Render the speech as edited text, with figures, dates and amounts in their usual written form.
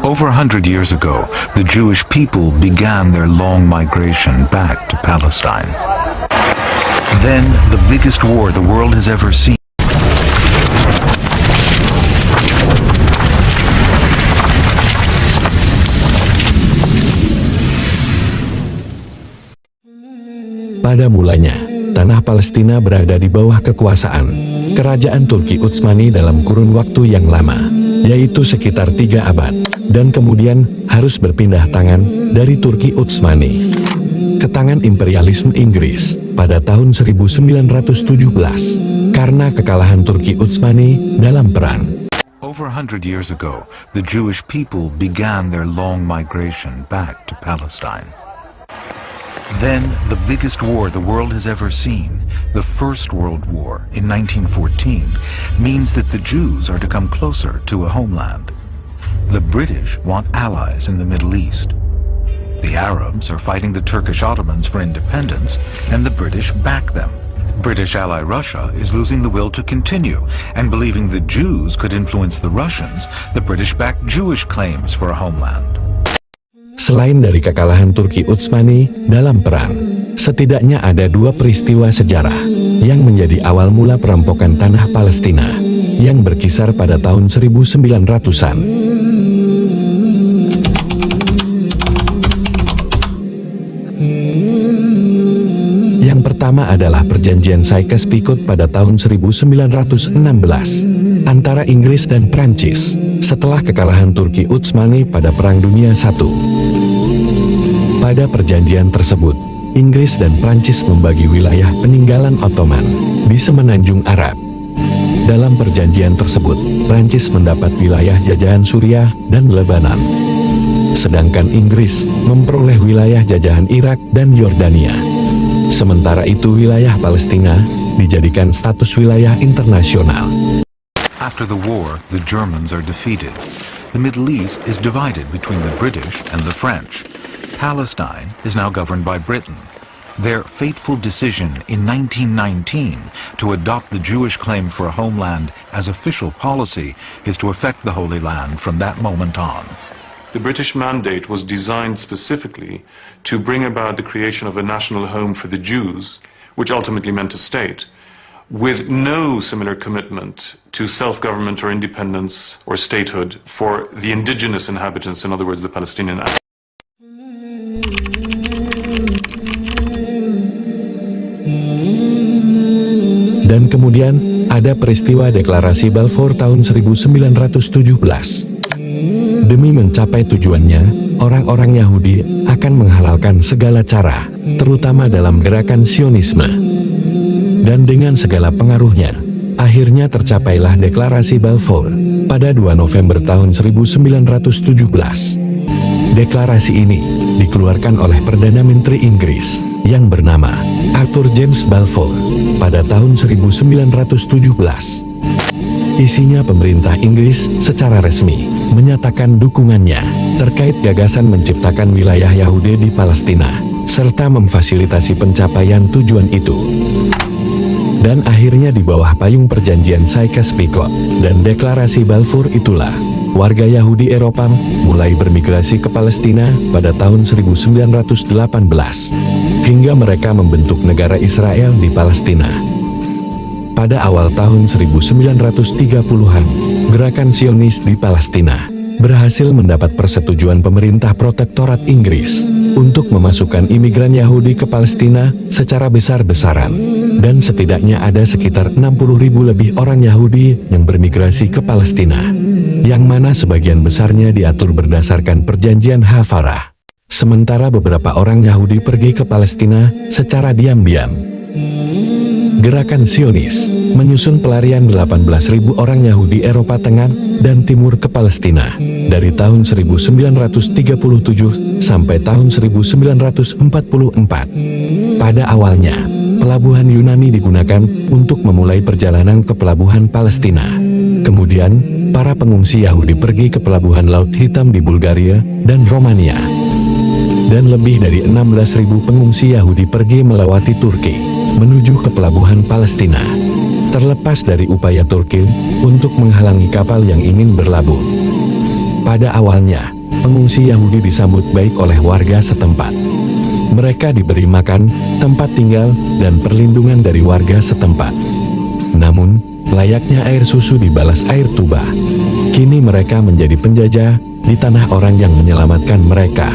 Over 100 years ago, the Jewish people began their long migration back to Palestine. Then, the biggest war the world has ever seen. Pada mulanya, tanah Palestina berada di bawah kekuasaan Kerajaan Turki Utsmani dalam kurun waktu yang lama, yaitu sekitar 3 abad, dan kemudian harus berpindah tangan dari Turki Utsmani ke tangan imperialisme Inggris pada tahun 1917 karena kekalahan Turki Utsmani dalam perang. Over 100 years ago, the Jewish people began their long migration back to Palestine. Then, the biggest war the world has ever seen, the First World War in 1914, means that the Jews are to come closer to a homeland. The British want allies in the Middle East. The Arabs are fighting the Turkish Ottomans for independence, and the British back them. British ally Russia is losing the will to continue, and believing the Jews could influence the Russians, the British back Jewish claims for a homeland. Selain dari kekalahan Turki Utsmani dalam perang, setidaknya ada 2 peristiwa sejarah yang menjadi awal mula perampokan tanah Palestina yang berkisar pada tahun 1900-an. Yang pertama adalah perjanjian Sykes-Picot pada tahun 1916 antara Inggris dan Prancis setelah kekalahan Turki Utsmani pada Perang Dunia I. Pada perjanjian tersebut, Inggris dan Prancis membagi wilayah peninggalan Ottoman di semenanjung Arab. Dalam perjanjian tersebut, Prancis mendapat wilayah jajahan Suriah dan Lebanon, sedangkan Inggris memperoleh wilayah jajahan Irak dan Yordania. Sementara itu wilayah Palestina dijadikan status wilayah internasional. After the war, the Germans are defeated. The Middle East is divided between the British and the French. Palestine is now governed by Britain. Their fateful decision in 1919 to adopt the Jewish claim for a homeland as official policy is to affect the Holy Land from that moment on. The British mandate was designed specifically to bring about the creation of a national home for the Jews, which ultimately meant a state, with no similar commitment to self-government or independence or statehood for the indigenous inhabitants, in other words, the Palestinian. Dan kemudian, ada peristiwa deklarasi Balfour tahun 1917. Demi mencapai tujuannya, orang-orang Yahudi akan menghalalkan segala cara, terutama dalam gerakan Sionisme. Dan dengan segala pengaruhnya, akhirnya tercapailah deklarasi Balfour pada 2 November tahun 1917. Deklarasi ini dikeluarkan oleh Perdana Menteri Inggris yang bernama Arthur James Balfour pada tahun 1917. Isinya pemerintah Inggris secara resmi menyatakan dukungannya terkait gagasan menciptakan wilayah Yahudi di Palestina, serta memfasilitasi pencapaian tujuan itu. Dan akhirnya di bawah payung perjanjian Sykes-Picot dan deklarasi Balfour itulah, warga Yahudi Eropa mulai bermigrasi ke Palestina pada tahun 1918, hingga mereka membentuk negara Israel di Palestina. Pada awal tahun 1930-an, gerakan Zionis di Palestina berhasil mendapat persetujuan pemerintah protektorat Inggris untuk memasukkan imigran Yahudi ke Palestina secara besar-besaran, dan setidaknya ada sekitar 60.000 lebih orang Yahudi yang bermigrasi ke Palestina, yang mana sebagian besarnya diatur berdasarkan perjanjian Hafarah. Sementara beberapa orang Yahudi pergi ke Palestina secara diam-diam. Gerakan Zionis menyusun pelarian 18.000 orang Yahudi Eropa Tengah dan Timur ke Palestina dari tahun 1937 sampai tahun 1944. Pada awalnya, pelabuhan Yunani digunakan untuk memulai perjalanan ke pelabuhan Palestina. Kemudian, para pengungsi Yahudi pergi ke pelabuhan Laut Hitam di Bulgaria dan Romania. Dan lebih dari 16.000 pengungsi Yahudi pergi melewati Turki menuju ke pelabuhan Palestina, terlepas dari upaya Turki untuk menghalangi kapal yang ingin berlabuh. Pada awalnya, pengungsi Yahudi disambut baik oleh warga setempat. Mereka diberi makan, tempat tinggal, dan perlindungan dari warga setempat. Namun, layaknya air susu dibalas air tuba. Kini mereka menjadi penjajah di tanah orang yang menyelamatkan mereka.